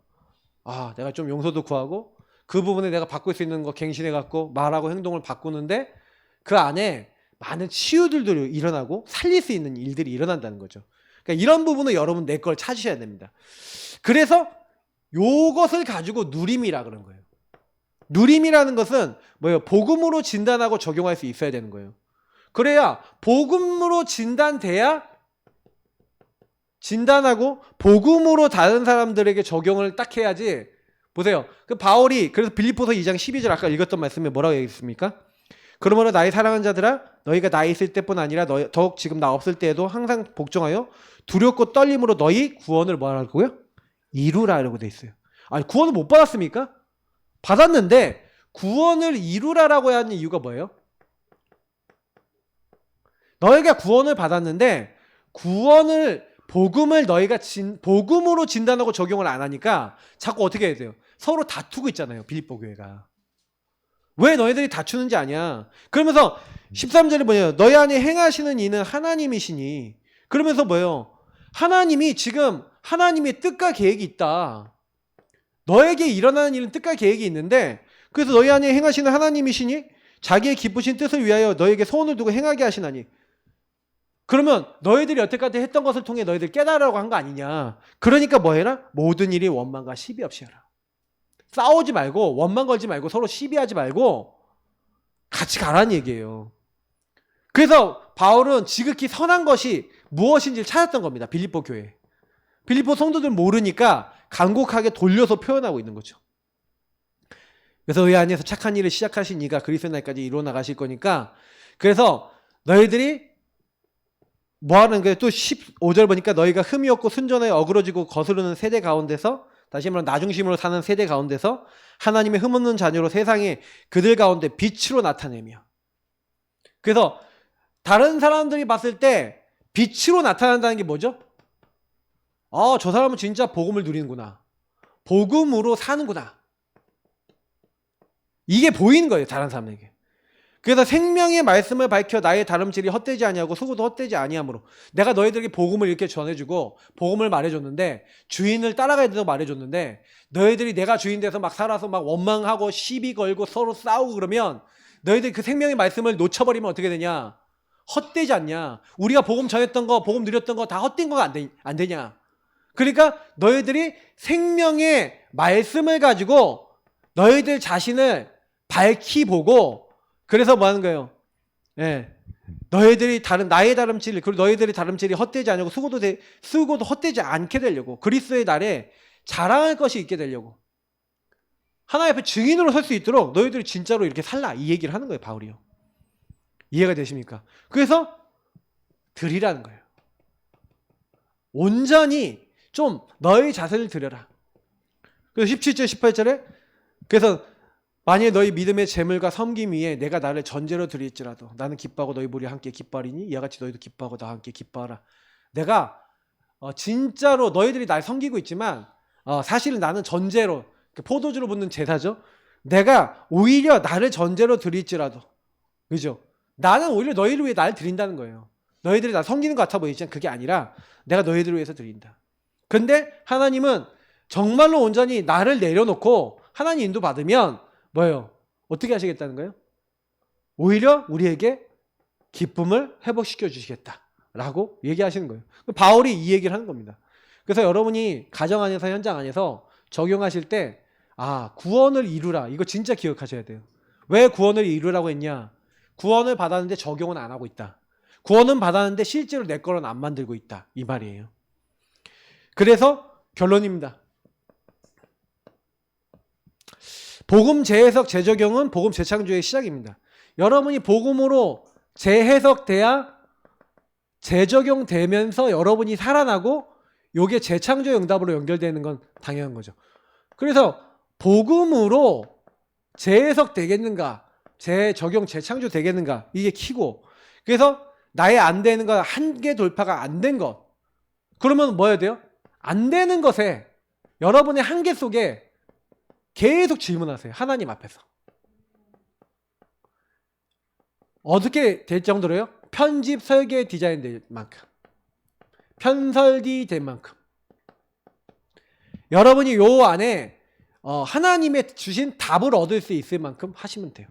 아 내가 좀 용서도 구하고 그 부분에 내가 바꿀 수 있는 거 갱신해 갖고 말하고 행동을 바꾸는데 그 안에 많은 치유들도 일어나고 살릴 수 있는 일들이 일어난다는 거죠. 그러니까 이런 부분은 여러분 내 걸 찾으셔야 됩니다. 그래서 요것을 가지고 누림이라 그런 거예요. 누림이라는 것은 뭐예요? 복음으로 진단하고 적용할 수 있어야 되는 거예요. 그래야 복음으로 진단하고 복음으로 다른 사람들에게 적용을 딱 해야지. 보세요. 그 바울이 그래서 빌립보서 2장 12절 아까 읽었던 말씀에 뭐라고 얘기했습니까? 그러므로 나의 사랑하는 자들아 너희가 나 있을 때뿐 아니라 더욱 지금 나 없을 때에도 항상 복종하여 두렵고 떨림으로 너희 구원을 뭐 하라고요? 이루라라고 돼 있어요. 아니 구원을 못 받았습니까? 받았는데 구원을 이루라라고 하는 이유가 뭐예요? 너희가 구원을 받았는데 복음을 너희가 복음으로 진단하고 적용을 안 하니까 자꾸 어떻게 해야 돼요? 서로 다투고 있잖아요. 빌립보 교회가. 왜 너희들이 다투는지 아냐? 그러면서 13절에 뭐예요? 너희 안에 행하시는 이는 하나님이시니. 그러면서 뭐예요? 하나님이 지금 하나님의 뜻과 계획이 있다. 너에게 일어나는 일은 뜻과 계획이 있는데 그래서 너희 안에 행하시는 하나님이시니 자기의 기쁘신 뜻을 위하여 너에게 소원을 두고 행하게 하시나니. 그러면 너희들이 여태까지 했던 것을 통해 너희들 깨달으라고 한 거 아니냐. 그러니까 뭐 해라? 모든 일이 원망과 시비 없이 하라. 싸우지 말고 원망 걸지 말고 서로 시비하지 말고 같이 가라는 얘기예요. 그래서 바울은 지극히 선한 것이 무엇인지를 찾았던 겁니다. 빌립보 교회. 빌립보 성도들 모르니까 간곡하게 돌려서 표현하고 있는 거죠. 그래서 너희 안에서 착한 일을 시작하신 이가 그리스도 날까지 이루어 나가실 거니까 그래서 너희들이 뭐 하는 거예요? 또 15절 보니까 너희가 흠이 없고 순전하여 어그러지고 거스르는 세대 가운데서 다시 말하면 나중심으로 사는 세대 가운데서 하나님의 흠없는 자녀로 세상에 그들 가운데 빛으로 나타내며. 그래서 다른 사람들이 봤을 때 빛으로 나타난다는 게 뭐죠? 저 사람은 진짜 복음을 누리는구나. 복음으로 사는구나. 이게 보이는 거예요. 다른 사람에게. 그래서 생명의 말씀을 밝혀 나의 다름질이 헛되지 아니하고 수고도 헛되지 아니하므로 내가 너희들에게 복음을 이렇게 전해주고 복음을 말해줬는데 주인을 따라가야 된다고 말해줬는데 너희들이 내가 주인 돼서 막 살아서 막 원망하고 시비 걸고 서로 싸우고 그러면 너희들이 그 생명의 말씀을 놓쳐버리면 어떻게 되냐? 헛되지 않냐? 우리가 복음 전했던 거 복음 누렸던 거 다 헛된 거가 안 되냐? 그러니까 너희들이 생명의 말씀을 가지고 너희들 자신을 밝히 보고 그래서 뭐 하는 거예요? 예. 너희들이 나의 다름질, 그리고 너희들의 다름질이 헛되지 않고 수고도 헛되지 않게 되려고 그리스도의 날에 자랑할 것이 있게 되려고 하나님 앞에 증인으로 설 수 있도록 너희들이 진짜로 이렇게 살라 이 얘기를 하는 거예요. 바울이요. 이해가 되십니까? 그래서 드리라는 거예요. 온전히 좀 너희 자세를 드려라. 그래서 17절 18절에 그래서 만일 너희 믿음의 재물과 섬김 위에 내가 나를 전제로 드릴지라도 나는 기뻐하고 너희 무리 함께 기뻐하리니 이와 같이 너희도 기뻐하고 나와 함께 기뻐하라. 내가 진짜로 너희들이 날 섬기고 있지만 사실은 나는 전제로 포도주로 붓는 제사죠. 내가 오히려 나를 전제로 드릴지라도 그죠? 나는 오히려 너희를 위해 나를 드린다는 거예요. 너희들이 나 섬기는 것 같아 보이지만 그게 아니라 내가 너희들을 위해서 드린다. 근데 하나님은 정말로 온전히 나를 내려놓고 하나님 인도 받으면 뭐예요? 어떻게 하시겠다는 거예요? 오히려 우리에게 기쁨을 회복시켜 주시겠다라고 얘기하시는 거예요. 바울이 이 얘기를 하는 겁니다. 그래서 여러분이 가정 안에서 현장 안에서 적용하실 때 구원을 이루라. 이거 진짜 기억하셔야 돼요. 왜 구원을 이루라고 했냐? 구원을 받았는데 적용은 안 하고 있다. 구원은 받았는데 실제로 내 거는 안 만들고 있다. 이 말이에요. 그래서 결론입니다. 복음 재해석 재적용은 복음 재창조의 시작입니다. 여러분이 복음으로 재해석돼야 재적용되면서 여러분이 살아나고 요게 재창조의 응답으로 연결되는 건 당연한 거죠. 그래서 복음으로 재해석 되겠는가, 재적용, 재창조 되겠는가, 이게 키고, 그래서 나의 안 되는 것, 한계 돌파가 안 된 것, 그러면 뭐 해야 돼요? 안 되는 것에 여러분의 한계 속에 계속 질문하세요. 하나님 앞에서. 어떻게 될 정도로요? 편집, 설계, 디자인 될 만큼, 편설디 될 만큼, 여러분이 요 안에 하나님의 주신 답을 얻을 수 있을 만큼 하시면 돼요.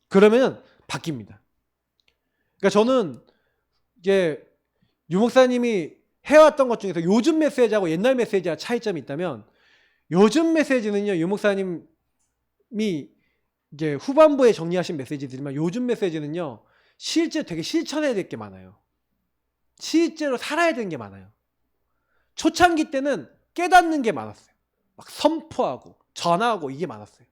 그러면 바뀝니다. 그러니까 저는 이제 유 목사님이 해왔던 것 중에서 요즘 메시지하고 옛날 메시지와 차이점이 있다면, 요즘 메시지는요, 유 목사님이 이제 후반부에 정리하신 메시지들이지만, 요즘 메시지는요, 실제 되게 실천해야 될 게 많아요. 실제로 살아야 되는 게 많아요. 초창기 때는 깨닫는 게 많았어요. 막 선포하고 전하고 이게 많았어요.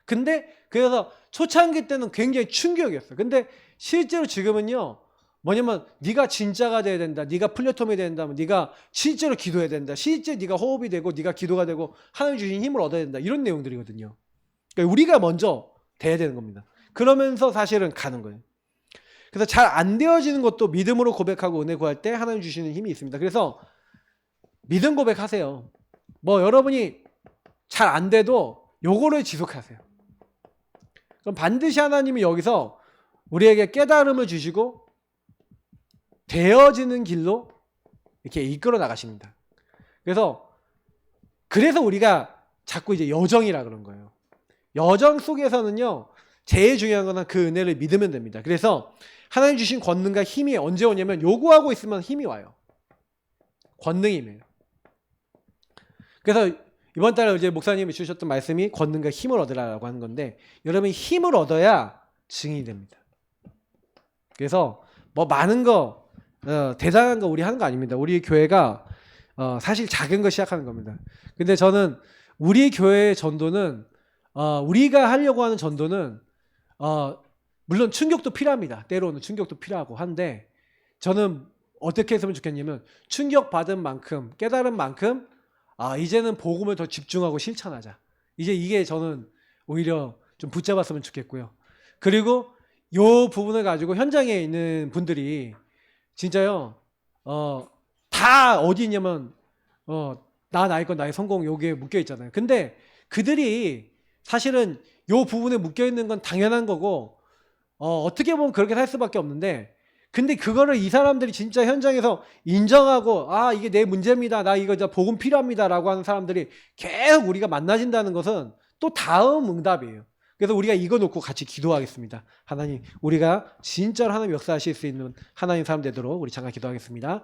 근데 그래서 초창기 때는 굉장히 충격이었어요. 근데 실제로 지금은요, 뭐냐면 네가 진짜가 돼야 된다, 네가 플랫폼이 된다면 네가 실제로 기도해야 된다, 실제 네가 호흡이 되고 네가 기도가 되고 하나님 주신 힘을 얻어야 된다, 이런 내용들이거든요. 그러니까 우리가 먼저 돼야 되는 겁니다. 그러면서 사실은 가는 거예요. 그래서 잘 안 되어지는 것도 믿음으로 고백하고 은혜 구할 때 하나님 주시는 힘이 있습니다. 그래서 믿음 고백하세요. 뭐 여러분이 잘 안 돼도 요거를 지속하세요. 그럼 반드시 하나님이 여기서 우리에게 깨달음을 주시고 되어지는 길로 이렇게 이끌어 나가십니다. 그래서 우리가 자꾸 이제 여정이라 그런 거예요. 여정 속에서는요, 제일 중요한 거는 그 은혜를 믿으면 됩니다. 그래서 하나님 주신 권능과 힘이 언제 오냐면, 요구하고 있으면 힘이 와요. 권능이에요. 그래서 이번 달에 이제 목사님이 주셨던 말씀이 권능과 힘을 얻으라고 하는 건데, 여러분이 힘을 얻어야 증인이 됩니다. 그래서 뭐 많은 거 대단한 거 우리 하는 거 아닙니다. 우리 교회가 사실 작은 거 시작하는 겁니다. 근데 저는 우리 교회의 전도는 우리가 하려고 하는 전도는 물론 충격도 필요합니다. 때로는 충격도 필요하고 한데, 저는 어떻게 했으면 좋겠냐면, 충격받은 만큼 깨달은 만큼 이제는 복음을 더 집중하고 실천하자. 이제 이게 저는 오히려 좀 붙잡았으면 좋겠고요. 그리고 요 부분을 가지고 현장에 있는 분들이 진짜요, 다 어디 있냐면 나의 것, 나의 성공, 여기에 묶여 있잖아요. 근데 그들이 사실은 요 부분에 묶여 있는 건 당연한 거고, 어떻게 보면 그렇게 살 수밖에 없는데, 근데 그거를 이 사람들이 진짜 현장에서 인정하고, 이게 내 문제입니다, 나 이거 복음 필요합니다 라고 하는 사람들이 계속 우리가 만나진다는 것은 또 다음 응답이에요. 그래서 우리가 이거 놓고 같이 기도하겠습니다. 하나님, 우리가 진짜로 하나님 역사하실 수 있는 하나님 사람 되도록 우리 잠깐 기도하겠습니다.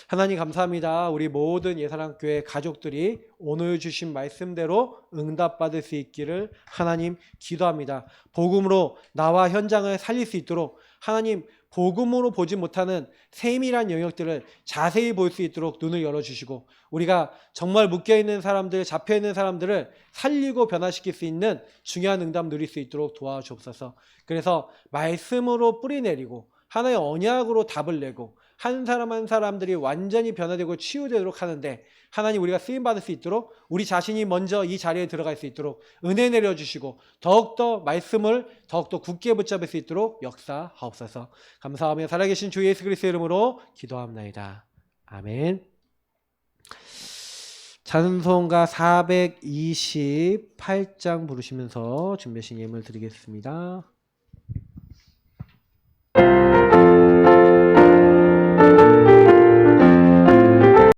하나님 감사합니다. 우리 모든 예사랑교회 가족들이 오늘 주신 말씀대로 응답받을 수 있기를 하나님 기도합니다. 복음으로 나와 현장을 살릴 수 있도록 하나님, 복음으로 보지 못하는 세밀한 영역들을 자세히 볼 수 있도록 눈을 열어주시고, 우리가 정말 묶여있는 사람들, 잡혀있는 사람들을 살리고 변화시킬 수 있는 중요한 응답 누릴 수 있도록 도와주옵소서. 그래서 말씀으로 뿌리내리고 하나의 언약으로 답을 내고 한 사람 한 사람들이 완전히 변화되고 치유되도록 하는데, 하나님, 우리가 쓰임받을 수 있도록 우리 자신이 먼저 이 자리에 들어갈 수 있도록 은혜 내려주시고 더욱더 말씀을 더욱더 굳게 붙잡을 수 있도록 역사하옵소서. 감사하며 살아계신 주 예수 그리스도의 이름으로 기도합나이다. 아멘. 찬송가 428장 부르시면서 준비하신 예물 드리겠습니다.